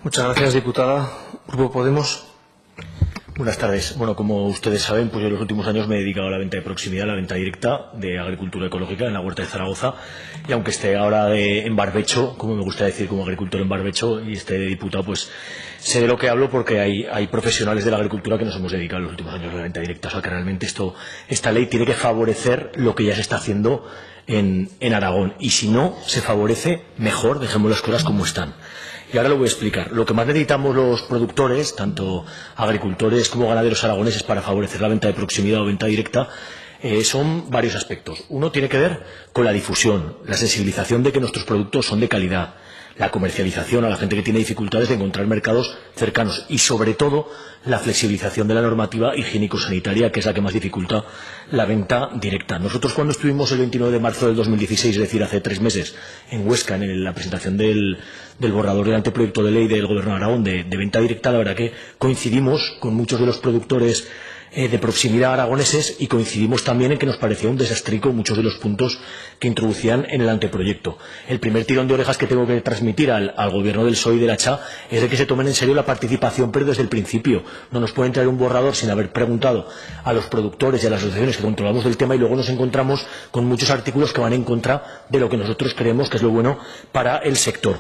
Muchas gracias, diputada. Grupo Podemos. Buenas tardes. Bueno, como ustedes saben, pues yo en los últimos años me he dedicado a la venta de proximidad, a la venta directa de agricultura ecológica en la Huerta de Zaragoza. Y aunque esté ahora en barbecho, como me gusta decir, como agricultor en barbecho, y esté de diputado, pues sé de lo que hablo porque hay profesionales de la agricultura que nos hemos dedicado en los últimos años a la venta directa. O sea, que realmente esta ley tiene que favorecer lo que ya se está haciendo en Aragón. Y si no se favorece, mejor, dejemos las cosas como están. Y ahora lo voy a explicar. Lo que más necesitamos los productores, tanto agricultores como ganaderos aragoneses, para favorecer la venta de proximidad o venta directa, son varios aspectos. Uno tiene que ver con la difusión, la sensibilización de que nuestros productos son de calidad, la comercialización a la gente que tiene dificultades de encontrar mercados cercanos y, sobre todo, la flexibilización de la normativa higiénico-sanitaria, que es la que más dificulta la venta directa. Nosotros, cuando estuvimos el 29 de marzo del 2016, es decir, hace 3 meses, en Huesca, en la presentación del borrador del anteproyecto de ley del Gobierno de Aragón de venta directa, la verdad que coincidimos con muchos de los productores de proximidad aragoneses y coincidimos también en que nos parecía un desastrico muchos de los puntos que introducían en el anteproyecto. El primer tirón de orejas que tengo que transmitir al Gobierno del PSOE y de la CHA es de que se tomen en serio la participación, pero desde el principio. No nos pueden traer un borrador sin haber preguntado a los productores y a las asociaciones que controlamos del tema y luego nos encontramos con muchos artículos que van en contra de lo que nosotros creemos que es lo bueno para el sector.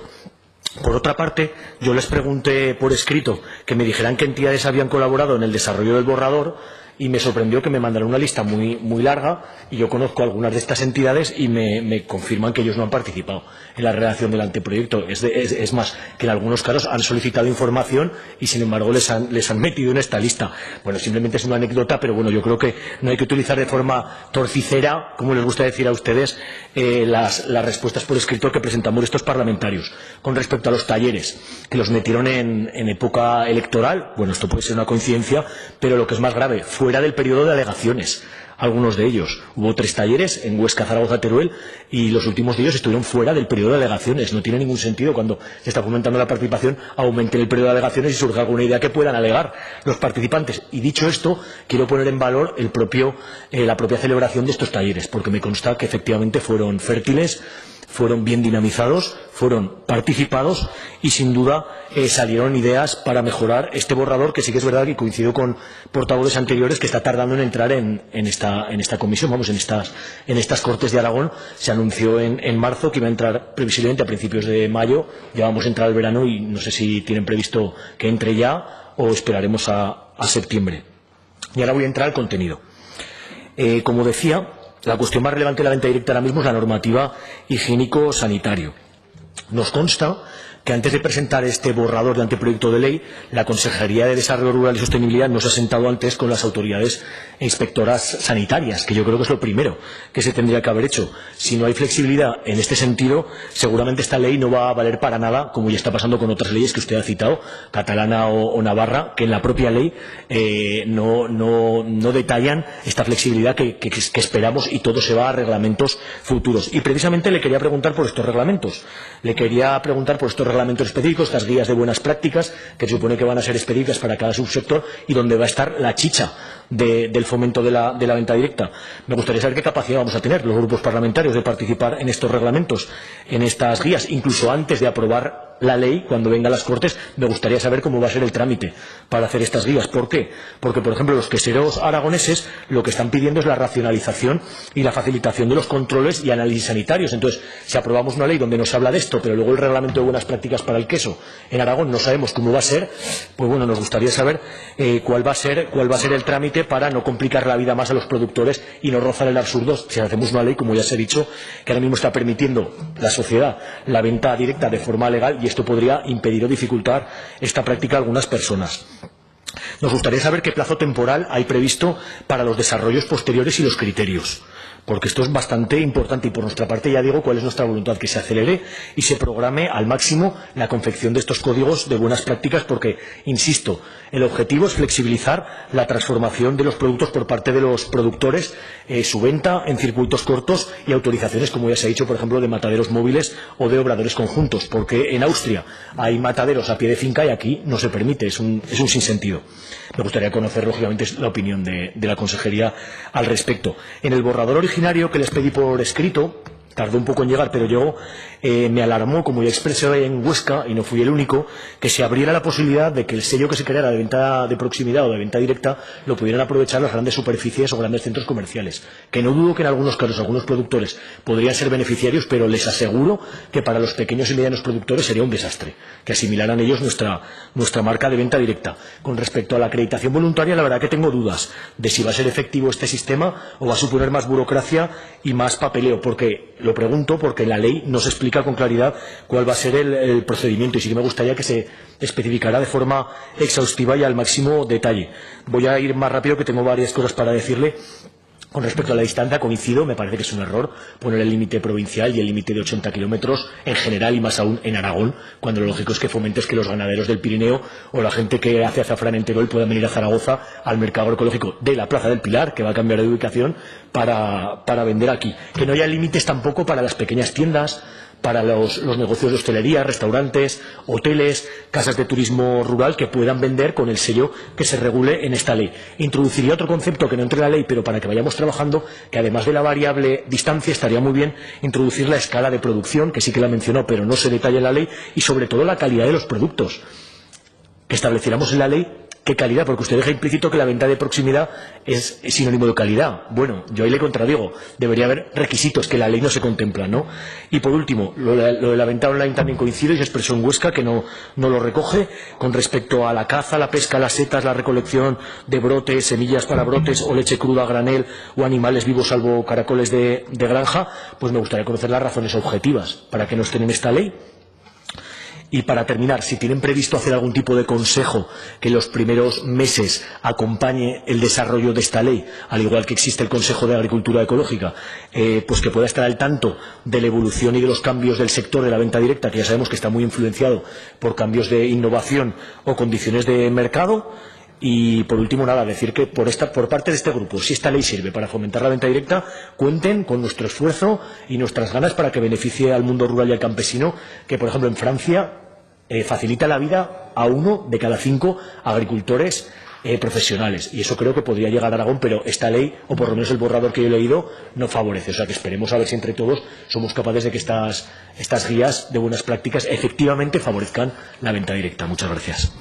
Por otra parte, yo les pregunté por escrito que me dijeran qué entidades habían colaborado en el desarrollo del borrador y me sorprendió que me mandaran una lista muy larga y yo conozco algunas de estas entidades y me confirman que ellos no han participado en la redacción del anteproyecto. Es más, que en algunos casos han solicitado información y sin embargo les han metido en esta lista. Bueno, simplemente es una anécdota, pero bueno, yo creo que no hay que utilizar de forma torticera, como les gusta decir a ustedes, las respuestas por escrito que presentamos estos parlamentarios. Con respecto a los talleres, que los metieron en época electoral, bueno, esto puede ser una coincidencia, pero lo que es más grave, fuera del periodo de alegaciones. Algunos de ellos. Hubo 3 talleres en Huesca, Zaragoza, Teruel y los últimos de ellos estuvieron fuera del periodo de alegaciones. No tiene ningún sentido cuando se está fomentando la participación aumenten el periodo de alegaciones y surja alguna idea que puedan alegar los participantes. Y dicho esto, quiero poner en valor la propia celebración de estos talleres, porque me consta que efectivamente fueron fértiles, fueron bien dinamizados, fueron participados y sin duda salieron ideas para mejorar este borrador, que sí que es verdad que coincido con portavoces anteriores que está tardando en entrar en esta comisión, en estas Cortes de Aragón. Se anunció en marzo que iba a entrar previsiblemente a principios de mayo, ya vamos a entrar al verano y no sé si tienen previsto que entre ya o esperaremos a septiembre. Y ahora voy a entrar al contenido. Como decía, la cuestión más relevante de la venta directa ahora mismo es la normativa higiénico-sanitario. Nos consta que antes de presentar este borrador de anteproyecto de ley, la Consejería de Desarrollo Rural y Sostenibilidad no se ha sentado antes con las autoridades inspectoras sanitarias, que yo creo que es lo primero que se tendría que haber hecho. Si no hay flexibilidad en este sentido, seguramente esta ley no va a valer para nada, como ya está pasando con otras leyes que usted ha citado, catalana o navarra, que en la propia ley no detallan esta flexibilidad que esperamos, y todo se va a reglamentos futuros. Y precisamente le quería preguntar por estos reglamentos. Le quería preguntar por estos reglamentos específicos, estas guías de buenas prácticas, que se supone que van a ser específicas para cada subsector y donde va a estar la chicha del fomento de la venta directa. Me gustaría saber qué capacidad vamos a tener los grupos parlamentarios de participar en estos reglamentos, en estas guías, incluso antes de aprobar la ley, cuando venga a las Cortes. Me gustaría saber cómo va a ser el trámite para hacer estas guías. ¿Por qué? Porque, por ejemplo, los queseros aragoneses lo que están pidiendo es la racionalización y la facilitación de los controles y análisis sanitarios. Entonces, si aprobamos una ley donde no se habla de esto, pero luego el reglamento de buenas prácticas para el queso en Aragón no sabemos cómo va a ser, pues bueno, nos gustaría saber cuál va a ser el trámite para no complicar la vida más a los productores y no rozar el absurdo si hacemos una ley, como ya se ha dicho, que ahora mismo está permitiendo la sociedad la venta directa de forma legal, y esto podría impedir o dificultar esta práctica a algunas personas. Nos gustaría saber qué plazo temporal hay previsto para los desarrollos posteriores y los criterios, porque esto es bastante importante, y por nuestra parte ya digo cuál es nuestra voluntad: que se acelere y se programe al máximo la confección de estos códigos de buenas prácticas, porque, insisto, el objetivo es flexibilizar la transformación de los productos por parte de los productores, su venta en circuitos cortos y autorizaciones, como ya se ha dicho, por ejemplo, de mataderos móviles o de obradores conjuntos, porque en Austria hay mataderos a pie de finca y aquí no se permite, es un sinsentido. Me gustaría conocer, lógicamente, la opinión de la Consejería al respecto. En el borrador originario que les pedí por escrito, tardó un poco en llegar, pero llegó. Me alarmó, como ya expresé en Huesca, y no fui el único, que se abriera la posibilidad de que el sello que se creara de venta de proximidad o de venta directa lo pudieran aprovechar las grandes superficies o grandes centros comerciales. Que no dudo que en algunos casos algunos productores podrían ser beneficiarios, pero les aseguro que para los pequeños y medianos productores sería un desastre que asimilaran ellos nuestra marca de venta directa. Con respecto a la acreditación voluntaria, la verdad que tengo dudas de si va a ser efectivo este sistema o va a suponer más burocracia y más papeleo, porque lo pregunto porque en la ley no se explica con claridad cuál va a ser el procedimiento, y sí que me gustaría que se especificara de forma exhaustiva y al máximo detalle. Voy a ir más rápido, que tengo varias cosas para decirle. Con respecto a la distancia, coincido, me parece que es un error poner el límite provincial y el límite de 80 kilómetros en general, y más aún en Aragón, cuando lo lógico es que fomentes que los ganaderos del Pirineo o la gente que hace azafrán en Teruel puedan venir a Zaragoza al mercado agroecológico de la Plaza del Pilar, que va a cambiar de ubicación, para vender aquí. Que no haya límites tampoco para las pequeñas tiendas, para los negocios de hostelería, restaurantes, hoteles, casas de turismo rural, que puedan vender con el sello que se regule en esta ley. Introduciría otro concepto que no entre en la ley, pero para que vayamos trabajando, que además de la variable distancia estaría muy bien introducir la escala de producción, que sí que la mencionó, pero no se detalla en la ley, y sobre todo la calidad de los productos. Que estableciéramos en la ley qué calidad, porque usted deja implícito que la venta de proximidad es sinónimo de calidad. Bueno, yo ahí le contradigo. Debería haber requisitos que la ley no se contempla, ¿no? Y por último, lo de la venta online también coincide, y se expresó en Huesca, que no lo recoge. Con respecto a la caza, la pesca, las setas, la recolección de brotes, semillas para brotes o leche cruda a granel o animales vivos salvo caracoles de granja, pues me gustaría conocer las razones objetivas para que no estén en esta ley. Y para terminar, si tienen previsto hacer algún tipo de consejo que en los primeros meses acompañe el desarrollo de esta ley, al igual que existe el Consejo de Agricultura Ecológica, pues que pueda estar al tanto de la evolución y de los cambios del sector de la venta directa, que ya sabemos que está muy influenciado por cambios de innovación o condiciones de mercado. Y por último, nada, decir que por parte de este grupo, si esta ley sirve para fomentar la venta directa, cuenten con nuestro esfuerzo y nuestras ganas para que beneficie al mundo rural y al campesino, que por ejemplo en Francia facilita la vida a 1 de cada 5 agricultores profesionales, y eso creo que podría llegar a Aragón, pero esta ley, o por lo menos el borrador que yo he leído, no favorece. O sea que esperemos a ver si entre todos somos capaces de que estas guías de buenas prácticas efectivamente favorezcan la venta directa. Muchas gracias.